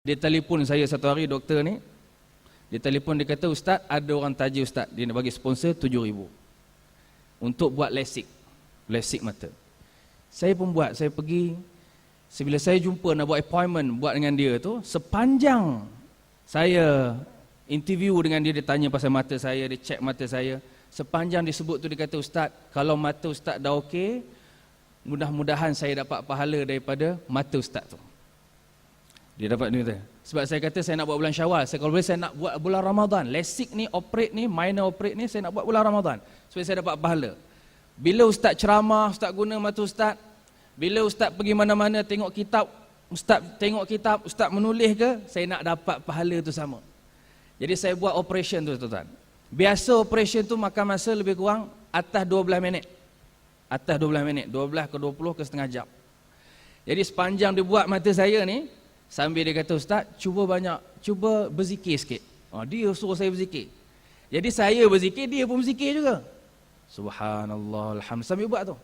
Dia telefon saya satu hari, doktor ni. Dia telefon, dia kata, "Ustaz, ada orang taja Ustaz. Dia nak bagi sponsor 7,000 untuk buat lasik mata." Saya pun buat, saya pergi. Bila saya jumpa nak buat appointment buat dengan dia tu, sepanjang saya interview dengan dia, dia tanya pasal mata saya, dia check mata saya. Sepanjang disebut tu dia kata, "Ustaz, kalau mata Ustaz dah okey, mudah-mudahan saya dapat pahala daripada mata Ustaz tu." Dia dapat ni kata. Sebab saya kata saya nak buat bulan Syawal. Kalau boleh saya nak buat bulan Ramadan. Lasik ni, operate ni, minor operate ni saya nak buat bulan Ramadan supaya saya dapat pahala. Bila Ustaz ceramah, Ustaz guna mata Ustaz. Bila Ustaz pergi mana-mana tengok kitab, Ustaz menulis ke, saya nak dapat pahala tu sama. Jadi saya buat operation tu, tuan-tuan. Biasa operation tu makan masa lebih kurang atas 12 minit. Atas 12 minit, 12 ke 20 ke setengah jam. Jadi sepanjang dia buat mata saya ni, sambil dia kata, "Ustaz, cuba berzikir sikit." Dia suruh saya berzikir. Jadi saya berzikir, dia pun berzikir juga. Subhanallah, alhamdulillah, sambil buat tu.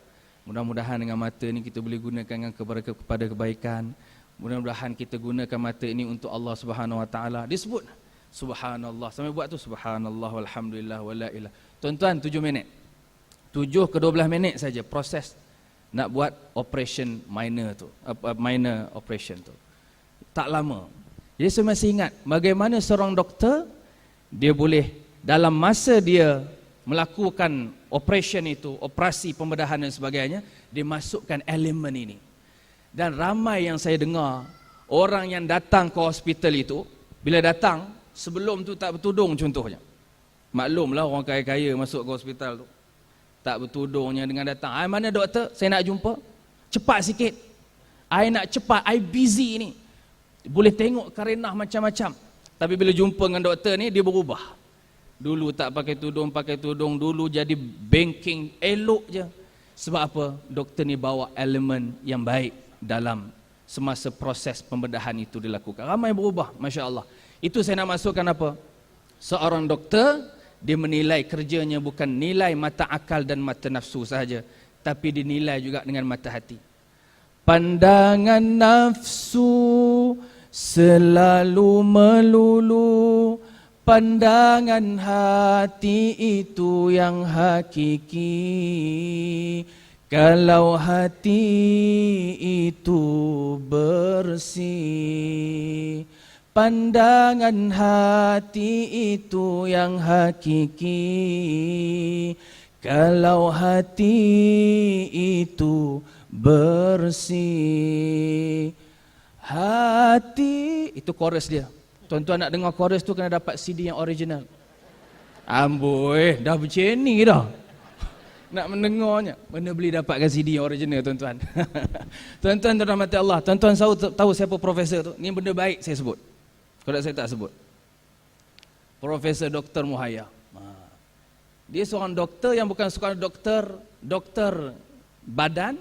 Mudah-mudahan dengan mata ni kita boleh gunakan kepada kebaikan. Mudah-mudahan kita gunakan mata ini untuk Allah Subhanahu Wa Taala. Disebut Subhanallah, sambil buat tu Subhanallah, walhamdulillah, wala ilah. Tuan-tuan, 7 minit. 7 ke 12 minit saja proses nak buat operation minor tu, minor operation tu. Tak lama. Jadi saya masih ingat bagaimana seorang doktor, dia boleh dalam masa dia melakukan operation itu, operasi pembedahan dan sebagainya, dia masukkan elemen ini. Dan ramai yang saya dengar, orang yang datang ke hospital itu, bila datang, sebelum tu tak bertudung contohnya. Maklumlah orang kaya-kaya masuk ke hospital tu, tak bertudungnya dengan datang. "Mana doktor? Saya nak jumpa. Cepat sikit. I nak cepat, I busy ni." Boleh tengok karenah macam-macam. Tapi bila jumpa dengan doktor ni, dia berubah. Dulu tak pakai tudung, dulu jadi banking, elok je. Sebab apa? Doktor ni bawa elemen yang baik dalam semasa proses pembedahan itu dilakukan. Ramai berubah, Masya Allah. Itu saya nak masukkan apa? Seorang doktor, dia menilai kerjanya bukan nilai mata akal dan mata nafsu sahaja, tapi dinilai juga dengan mata hati. Pandangan nafsu selalu melulu, pandangan hati itu yang hakiki. Kalau hati itu bersih, pandangan hati itu yang hakiki. Kalau hati itu bersih, hati, itu chorus dia. Tuan-tuan nak dengar chorus tu kena dapat CD yang original. Amboi, dah macam ni dah. Nak mendengarnya, mana boleh dapatkan CD yang original, tuan-tuan. Tuan-tuan dirahmati Allah. Tuan-tuan tahu siapa profesor tu? Ni benda baik saya sebut. Kalau saya tak sebut. Profesor Dr. Muhaya. Dia seorang doktor yang bukan seorang doktor badan,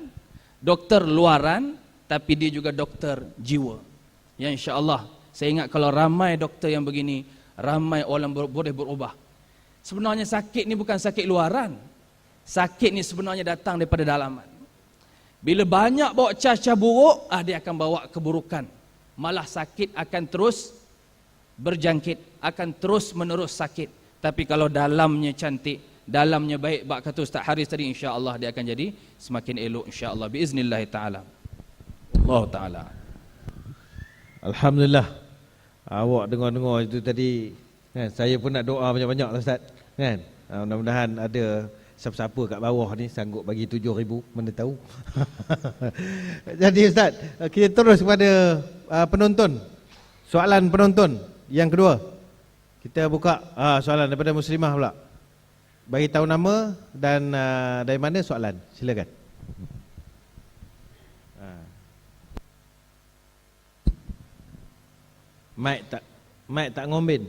doktor luaran, tapi dia juga doktor jiwa. Yang insya-Allah, saya ingat kalau ramai doktor yang begini, ramai orang boleh berubah. Sebenarnya sakit ni bukan sakit luaran. Sakit ni sebenarnya datang daripada dalaman. Bila banyak bawa cas-cas buruk, dia akan bawa keburukan. Malah sakit akan terus berjangkit, akan terus menerus sakit. Tapi kalau dalamnya cantik, dalamnya baik, bak kata Ustaz Haris tadi, insya-Allah dia akan jadi semakin elok, insya-Allah, biiznillah taala. Allah taala. Alhamdulillah. Awak dengar-dengar itu tadi, kan, saya pun nak doa banyak-banyak lah Ustaz, kan. Mudah-mudahan ada siapa-siapa kat bawah ni sanggup bagi 7,000, mana tahu. Jadi Ustaz, kita terus kepada penonton. Soalan penonton yang kedua. Kita buka soalan daripada Muslimah pula. Bagi tahu nama dan dari mana soalan. Silakan. Mic tak ngombin.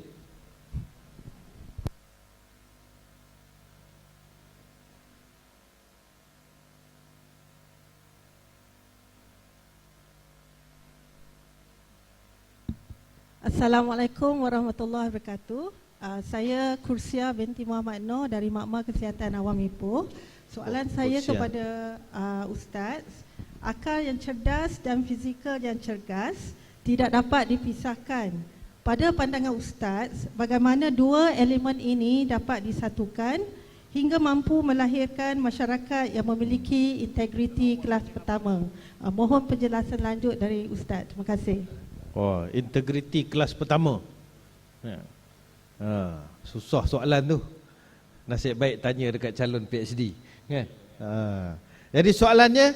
Assalamualaikum warahmatullahi wabarakatuh. Saya Kursia binti Muhammad Noor dari Makmal Kesihatan Awam Ipoh. Soalan saya kepada Ustaz, akal yang cerdas dan fizikal yang cergas tidak dapat dipisahkan. Pada pandangan Ustaz, bagaimana dua elemen ini dapat disatukan hingga mampu melahirkan masyarakat yang memiliki integriti kelas pertama? Mohon penjelasan lanjut dari Ustaz. Terima kasih. Oh, integriti kelas pertama. Ya. Susah soalan tu. Nasib baik tanya dekat calon PhD, kan? Jadi soalannya,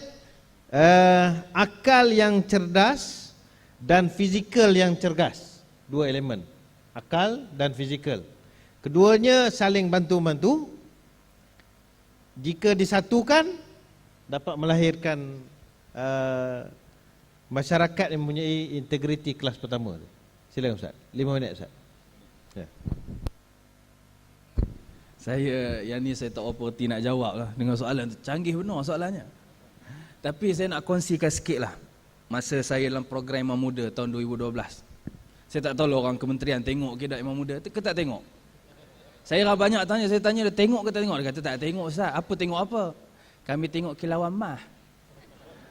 akal yang cerdas dan fizikal yang cergas. Dua elemen, akal dan fizikal. Keduanya saling bantu-bantu. Jika disatukan, dapat melahirkan masyarakat yang mempunyai integriti kelas pertama. Silakan Ustaz, 5 minit Ustaz. Ya. Yang ni saya tak oportunity nak jawab lah dengan soalan tu. Canggih benar soalannya. Tapi saya nak kongsikan sikit lah. Masa saya dalam program Imam Muda tahun 2012. Saya tak tahu lah orang kementerian tengok ke tak Imam Muda ke tak tengok. Saya banyak tanya, saya tanya dia tengok ke tak tengok. Dia kata tak tengok Ustaz. Apa tengok apa? Kami tengok kilauan mah.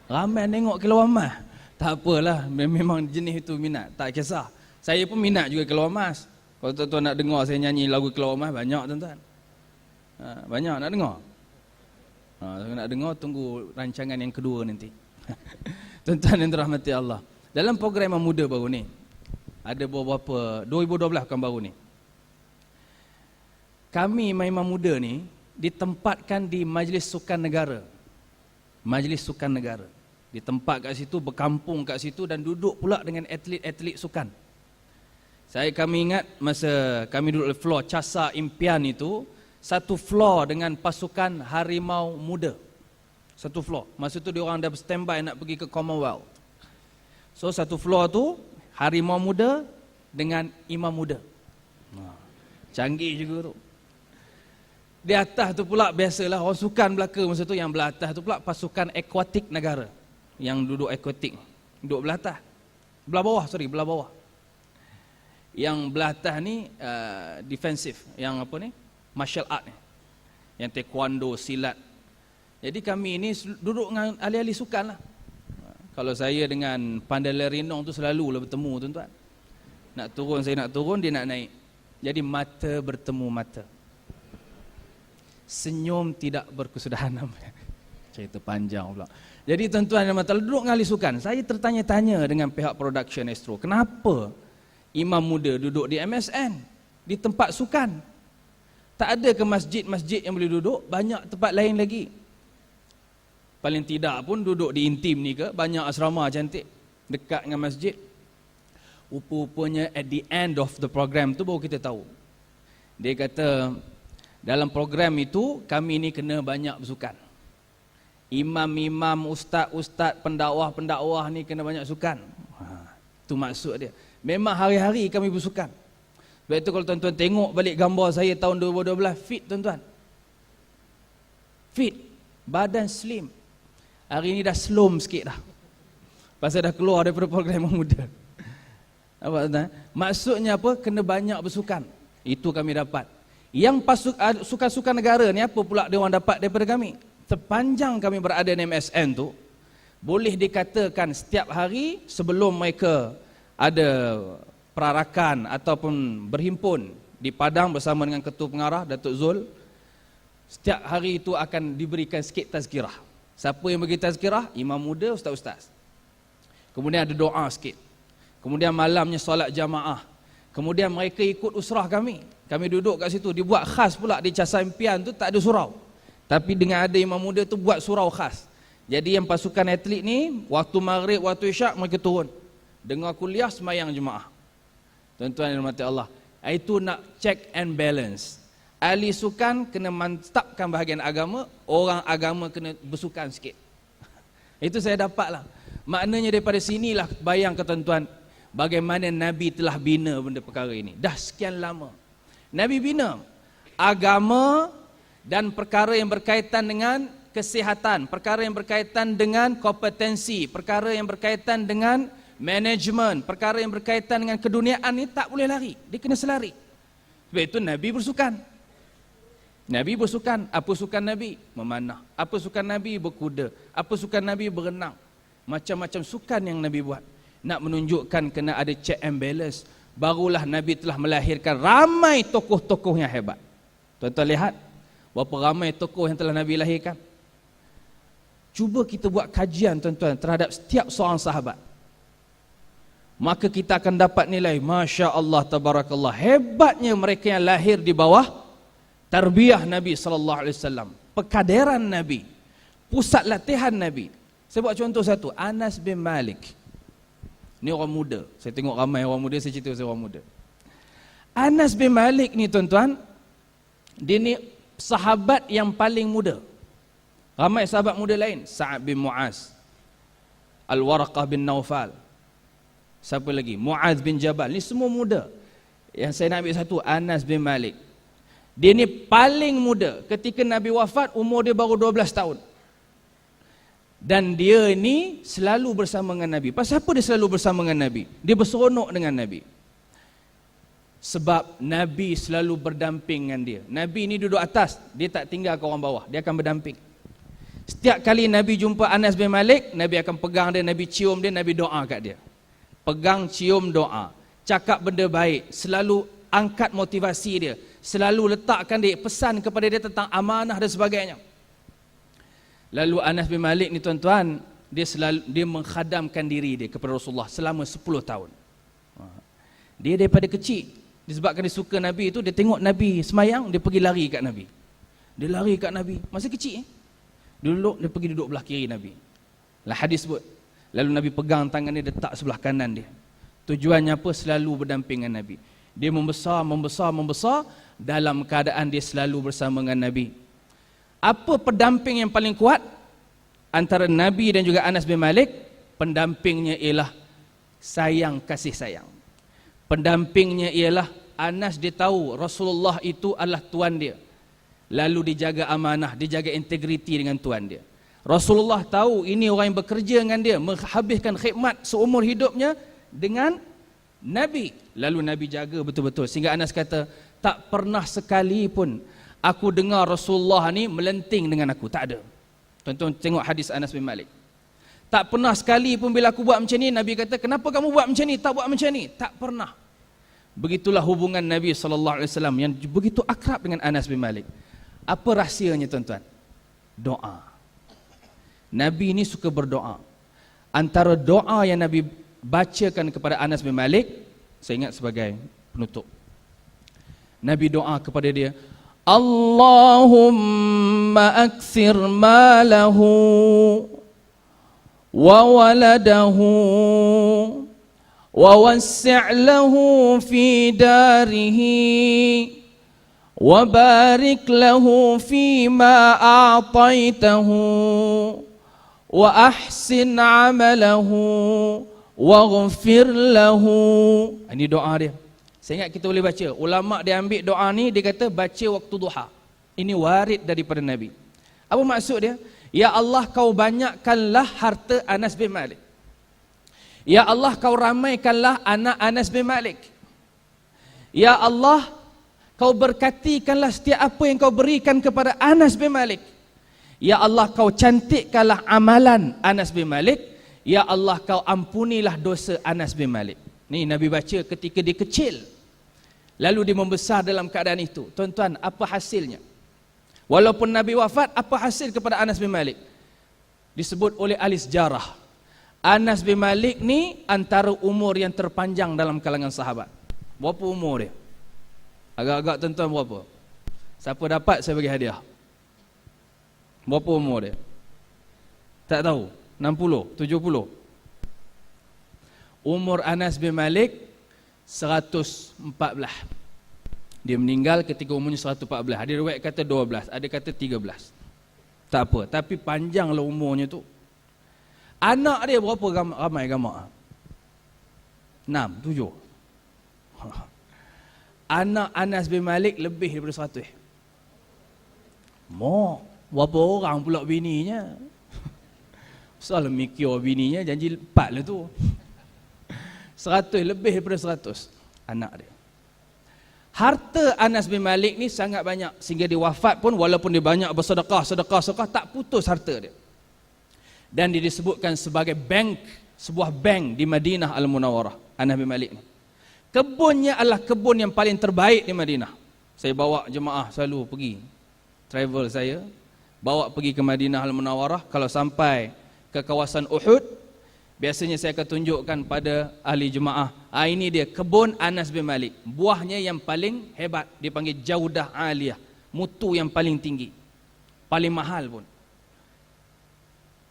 Ramai tengok kilauan mah. Tak apalah, memang jenis itu minat, tak kisah. Saya pun minat juga kilauan mas. Kalau tuan-tuan nak dengar saya nyanyi lagu kilauan mas, banyak tuan-tuan. Banyak nak dengar. Kalau nak dengar, tunggu rancangan yang kedua nanti. Tuan-tuan yang dirahmati Allah. Dalam program Imam Muda baru ni, ada beberapa, 2012 kan baru ni. Kami Imam Muda ni ditempatkan di Majlis Sukan Negara. Majlis Sukan Negara. Di tempat kat situ, berkampung kat situ dan duduk pula dengan atlet-atlet sukan. Kami ingat masa kami duduk di floor Casa Impian itu, satu floor dengan pasukan Harimau Muda. Satu floor. Masa tu diorang dah standby nak pergi ke Commonwealth. So satu floor tu Harimau Muda dengan Imam Muda. Canggih juga tu. Di atas tu pula biasalah orang sukan belaka masa tu, yang belah atas tu pula pasukan akuatik negara. Yang duduk akuatik, duduk belah atas. Belah bawah. Yang belah atas ni defensif, yang apa ni? Martial art ni. Yang taekwondo, silat. Jadi kami ni duduk dengan ahli-ahli sukan lah. Kalau saya dengan Pandai Rinong tu selalu lah bertemu tuan-tuan. Nak turun, saya nak turun, dia nak naik. Jadi mata bertemu mata. Senyum tidak berkesudahan. Cerita panjang pula. Jadi tuan-tuan dan puan-puan, duduk dengan ahli sukan. Saya tertanya-tanya dengan pihak production Astro, kenapa Imam Muda duduk di MSN, di tempat sukan? Tak ada ke masjid-masjid yang boleh duduk? Banyak tempat lain lagi. Paling tidak pun duduk di Intim ni ke, banyak asrama cantik dekat dengan masjid. Rupa-rupanya at the end of the program tu baru kita tahu. Dia kata dalam program itu kami ni kena banyak bersukan. Imam-imam, ustaz-ustaz, pendakwah-pendakwah ni kena banyak sukan. Itu maksud dia. Memang hari-hari kami bersukan. Sebab itu kalau tuan-tuan tengok balik gambar saya tahun 2012, fit tuan-tuan. Fit. Badan slim. Hari ni dah slom sikit dah. Pasal dah keluar daripada program Imam Muda. Apa tuan? Maksudnya apa? Kena banyak bersukan. Itu kami dapat. Yang sukan-sukan negara ni apa pula dia orang dapat daripada kami? Sepanjang kami berada di MSN tu, boleh dikatakan setiap hari sebelum mereka ada perarakan ataupun berhimpun di Padang bersama dengan Ketua Pengarah Datuk Zul, setiap hari itu akan diberikan sikit tazkirah. Siapa yang bagi tazkirah? Imam Muda, ustaz-ustaz. Kemudian ada doa sikit. Kemudian malamnya solat jamaah. Kemudian mereka ikut usrah kami. Kami duduk kat situ, dibuat khas pula di Casa Impian tu tak ada surau. Tapi dengan ada Imam Muda tu buat surau khas. Jadi yang pasukan atlet ni, waktu maghrib, waktu isyak mereka turun. Dengar kuliah, semayang jemaah. Tuan-tuan yang dirahmati Allah. Itu nak check and balance. Ahli sukan kena mantapkan bahagian agama, orang agama kena bersukan sikit. Itu saya dapat lah. Maknanya daripada sinilah bayang ke tuan-tuan, bagaimana Nabi telah bina benda perkara ini. Dah sekian lama. Nabi bina agama dan perkara yang berkaitan dengan kesihatan, perkara yang berkaitan dengan kompetensi, perkara yang berkaitan dengan manajemen, perkara yang berkaitan dengan keduniaan ni tak boleh lari. Dia kena selari. Sebab itu Nabi bersukan. Nabi bersukan. Apa sukan Nabi? Memanah. Apa sukan Nabi? Berkuda. Apa sukan Nabi? Berenang. Macam-macam sukan yang Nabi buat. nak menunjukkan kena ada check and balance, barulah Nabi telah melahirkan ramai tokoh-tokoh yang hebat. Tuan-tuan lihat berapa ramai tokoh yang telah Nabi lahirkan. Cuba kita buat kajian tuan-tuan terhadap setiap seorang sahabat, maka kita akan dapat nilai Masya Allah Tabarakallah, hebatnya mereka yang lahir di bawah tarbiyah Nabi SAW, pekaderan Nabi, pusat latihan Nabi. Saya buat contoh satu, Anas bin Malik. Ni orang muda, saya tengok ramai orang muda, saya cerita pasal orang muda. Anas bin Malik ni tuan-tuan, dia ni sahabat yang paling muda. Ramai sahabat muda lain, Sa'ad bin Mu'az, Al-Waraqah bin Naufal, siapa lagi? Mu'az bin Jabal. Ni semua muda. Yang saya nak ambil satu, Anas bin Malik. Dia ni paling muda. Ketika Nabi wafat, umur dia baru 12 tahun. Dan dia ni selalu bersama dengan Nabi. Pasal apa dia selalu bersama dengan Nabi? Dia berseronok dengan Nabi. Sebab Nabi selalu berdamping dengan dia. Nabi ni duduk atas, dia tak tinggal ke orang bawah, dia akan berdamping. Setiap kali Nabi jumpa Anas bin Malik, Nabi akan pegang dia, Nabi cium dia, Nabi doa kat dia. Pegang, cium, doa. Cakap benda baik, selalu angkat motivasi dia, selalu letakkan dia, pesan kepada dia tentang amanah dan sebagainya. Lalu Anas bin Malik ni tuan-tuan, dia menghadamkan diri dia kepada Rasulullah selama 10 tahun. Dia daripada kecil, disebabkan dia suka Nabi itu, dia tengok Nabi semayang, dia pergi lari kat Nabi. Dia lari kat Nabi, masa kecil dia pergi duduk belah kiri Nabi. Lah hadis sebut, lalu Nabi pegang tangan dia, letak sebelah kanan dia. Tujuannya apa? Selalu berdamping dengan Nabi. Dia membesar dalam keadaan dia selalu bersama dengan Nabi. Apa pendamping yang paling kuat antara Nabi dan juga Anas bin Malik? Pendampingnya ialah sayang, kasih sayang. Pendampingnya ialah Anas dia tahu Rasulullah itu adalah tuan dia, lalu dijaga amanah, dijaga integriti dengan tuan dia. Rasulullah tahu ini orang yang bekerja dengan dia, menghabiskan khidmat seumur hidupnya dengan Nabi, lalu Nabi jaga betul-betul. Sehingga Anas kata, tak pernah sekali pun aku dengar Rasulullah ni melenting dengan aku, tak ada. Tuan-tuan tengok hadis Anas bin Malik. Tak pernah sekali pun bila aku buat macam ni, Nabi kata, kenapa kamu buat macam ni, tak buat macam ni. Tak pernah. Begitulah hubungan Nabi SAW yang begitu akrab dengan Anas bin Malik. Apa rahsianya tuan-tuan? Doa. Nabi ni suka berdoa. Antara doa yang Nabi bacakan kepada Anas bin Malik, saya ingat sebagai penutup, Nabi doa kepada dia, Allahumma akthir malahu wa waladahu wa wassi' lahu fi darihi wa barik lahu fima a'taitahu wa ahsin amalahu waghfir lahu. Ini doa dia. Saya ingat kita boleh baca. Ulama dia ambil doa ni, dia kata baca waktu duha. Ini warid daripada Nabi. Apa maksud dia? Ya Allah, kau banyakkanlah harta Anas bin Malik. Ya Allah, kau ramaikanlah anak Anas bin Malik. Ya Allah, kau berkatikanlah setiap apa yang kau berikan kepada Anas bin Malik. Ya Allah, kau cantikkanlah amalan Anas bin Malik. Ya Allah, kau ampunilah dosa Anas bin Malik. Ni Nabi baca ketika dia kecil, lalu dia membesar dalam keadaan itu. Tuan-tuan, apa hasilnya? Walaupun Nabi wafat, apa hasil kepada Anas bin Malik? Disebut oleh ahli sejarah, Anas bin Malik ni antara umur yang terpanjang dalam kalangan sahabat. Berapa umur dia? Agak-agak tuan-tuan berapa? Siapa dapat, saya bagi hadiah. Berapa umur dia? Tak tahu. 60, 70. Umur Anas bin Malik 114. Dia meninggal ketika umurnya 114. Ada riwayat kata 12, ada kata 13. Tak apa, tapi panjanglah umurnya tu. Anak dia berapa ramai gamak? 6, 7. Anak Anas bin Malik lebih daripada 100. Berapa orang pula bininya? Soal mikir bininya, janji 4 lah tu. 100, lebih daripada 100 anak dia. Harta Anas bin Malik ni sangat banyak, sehingga dia wafat pun walaupun dia banyak bersedekah, tak putus harta dia. Dan dia disebutkan sebagai bank sebuah bank di Madinah Al-Munawwarah, Anas bin Malik ni. Kebunnya adalah kebun yang paling terbaik di Madinah. Saya bawa jemaah selalu pergi, travel saya, bawa pergi ke Madinah Al-Munawwarah. Kalau sampai ke kawasan Uhud, biasanya saya akan tunjukkan pada ahli jemaah, ini dia kebun Anas bin Malik. Buahnya yang paling hebat, dipanggil Jaudah Aliyah, mutu yang paling tinggi, paling mahal pun.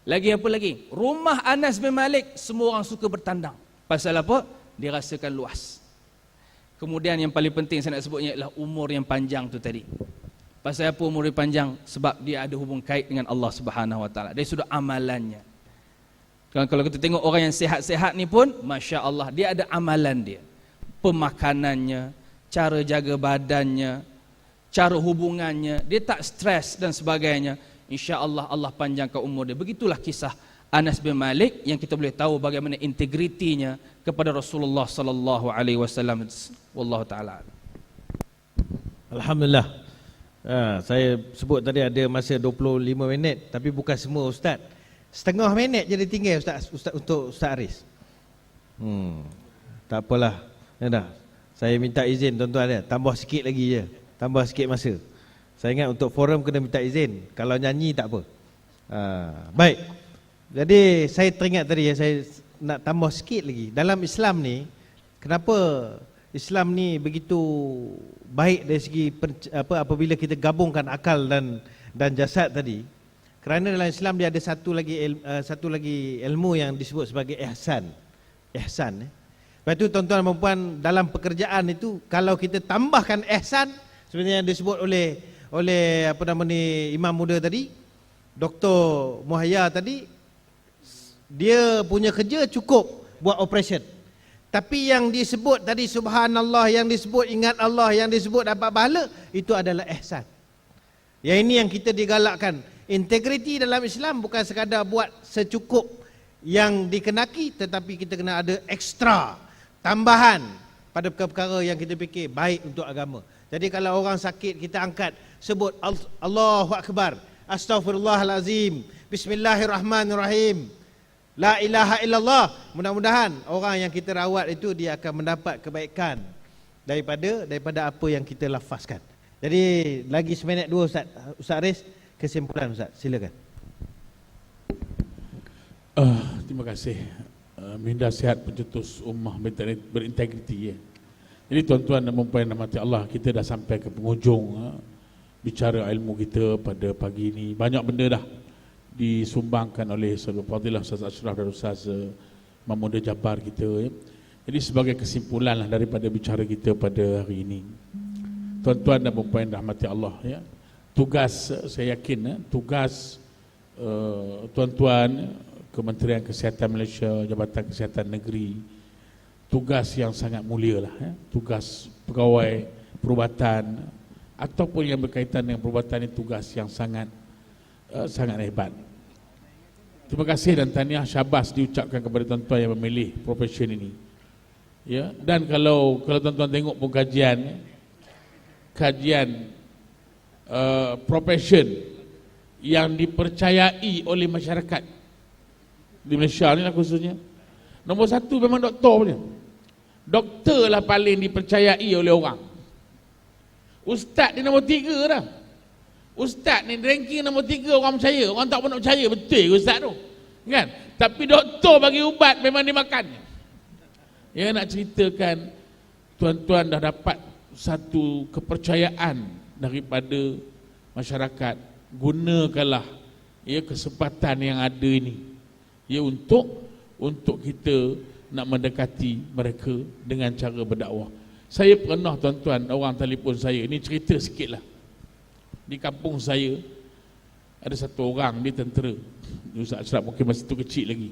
Lagi apa lagi? Rumah Anas bin Malik semua orang suka bertandang. Pasal apa? Dirasakan luas. Kemudian yang paling penting saya nak sebutnya adalah umur yang panjang tu tadi. Pasal apa umur yang panjang? Sebab dia ada hubung kait dengan Allah Subhanahu Wa Taala. Dari sudut amalannya. Kalau kita tengok orang yang sihat-sihat ni pun, Masya Allah, dia ada amalan dia. Pemakanannya, cara jaga badannya, cara hubungannya, dia tak stres dan sebagainya. Insya Allah, Allah panjangkan umur dia. Begitulah kisah Anas bin Malik yang kita boleh tahu bagaimana integritinya kepada Rasulullah sallallahu alaihi wasallam. Wallahu taala. Alhamdulillah. Saya sebut tadi ada masa 25 minit, tapi bukan semua ustaz. Setengah minit je dia tinggal ustaz untuk Ustaz Aris. Tak apalah. Dah. Saya minta izin tuan-tuan dia, tambah sikit lagi je. Tambah sikit masa. Saya ingat untuk forum kena minta izin. Kalau nyanyi tak apa. Baik. Jadi saya teringat tadi, saya nak tambah sikit lagi. Dalam Islam ni, kenapa Islam ni begitu baik dari segi apabila kita gabungkan akal dan jasad tadi? Kerana dalam Islam dia ada satu lagi ilmu yang disebut sebagai ihsan. Ihsan. Lepas tu tuan-tuan dan puan, dalam pekerjaan itu kalau kita tambahkan ihsan, sebenarnya yang disebut oleh imam muda tadi, Dr. Muhayya tadi, dia punya kerja cukup buat operation. Tapi yang disebut tadi subhanallah, yang disebut ingat Allah, yang disebut dapat pahala, itu adalah ihsan. Yang ini yang kita digalakkan. Integriti dalam Islam bukan sekadar buat secukup yang dikenaki, tetapi kita kena ada ekstra, tambahan pada perkara-perkara yang kita fikir baik untuk agama. Jadi kalau orang sakit, kita angkat, sebut Allahu Akbar, Astaghfirullahalazim, Bismillahirrahmanirrahim, La ilaha illallah. Mudah-mudahan orang yang kita rawat itu dia akan mendapat kebaikan daripada apa yang kita lafazkan. Jadi lagi seminit dua Ustaz Aris, kesimpulan Ustaz, silakan. Terima kasih. Minda sihat pencetus ummah berintegriti ya. Jadi tuan-tuan dan puan yang dirahmati Allah, kita dah sampai ke penghujung bicara ilmu kita pada pagi ini. Banyak benda dah disumbangkan oleh Saudara Fadilah Ustaz Ashraf dan Ustaz Mahmud Jabbar kita ya. Jadi sebagai kesimpulan lah daripada bicara kita pada hari ini, tuan-tuan dan puan yang dirahmati Allah ya, tugas saya yakin tugas tuan-tuan Kementerian Kesihatan Malaysia, Jabatan Kesihatan Negeri, tugas yang sangat mulia lah ya. Tugas pegawai perubatan ataupun yang berkaitan dengan perubatan ini tugas yang sangat hebat. Terima kasih dan tahniah syabas diucapkan kepada tuan-tuan yang memilih profession ini. Ya, dan kalau tuan-tuan tengok pun kajian profession yang dipercayai oleh masyarakat di Malaysia ni lah khususnya, nombor satu memang doktor punya. Doktor lah paling dipercayai oleh orang. Ustaz ni nombor 3 dah. Ustaz ni ranking nombor 3 orang percaya. Orang tak pernah percaya betul ke ustaz tu, kan? Tapi doktor bagi ubat memang dimakan. Ya, nak ceritakan tuan-tuan dah dapat satu kepercayaan daripada masyarakat. Gunakanlah ya kesempatan yang ada ini ya untuk kita nak mendekati mereka dengan cara berdakwah. Saya pernah tuan-tuan, orang telefon saya, ini cerita sikit lah. Di kampung saya ada satu orang, dia tentera. Ustaz Ashraf mungkin masa tu kecil lagi.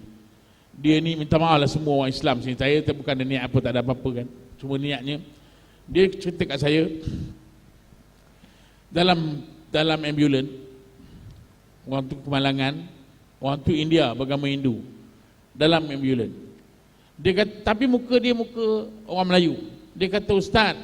Dia ni minta maaf lah semua orang Islam sini. Saya bukan ada niat apa, tak ada apa-apa kan. Cuma niatnya, dia cerita kat saya, dalam ambulans, orang tu kemalangan, orang tu India, beragama Hindu, dalam ambulans. Dia kata, tapi muka dia muka orang Melayu. Dia kata, Ustaz,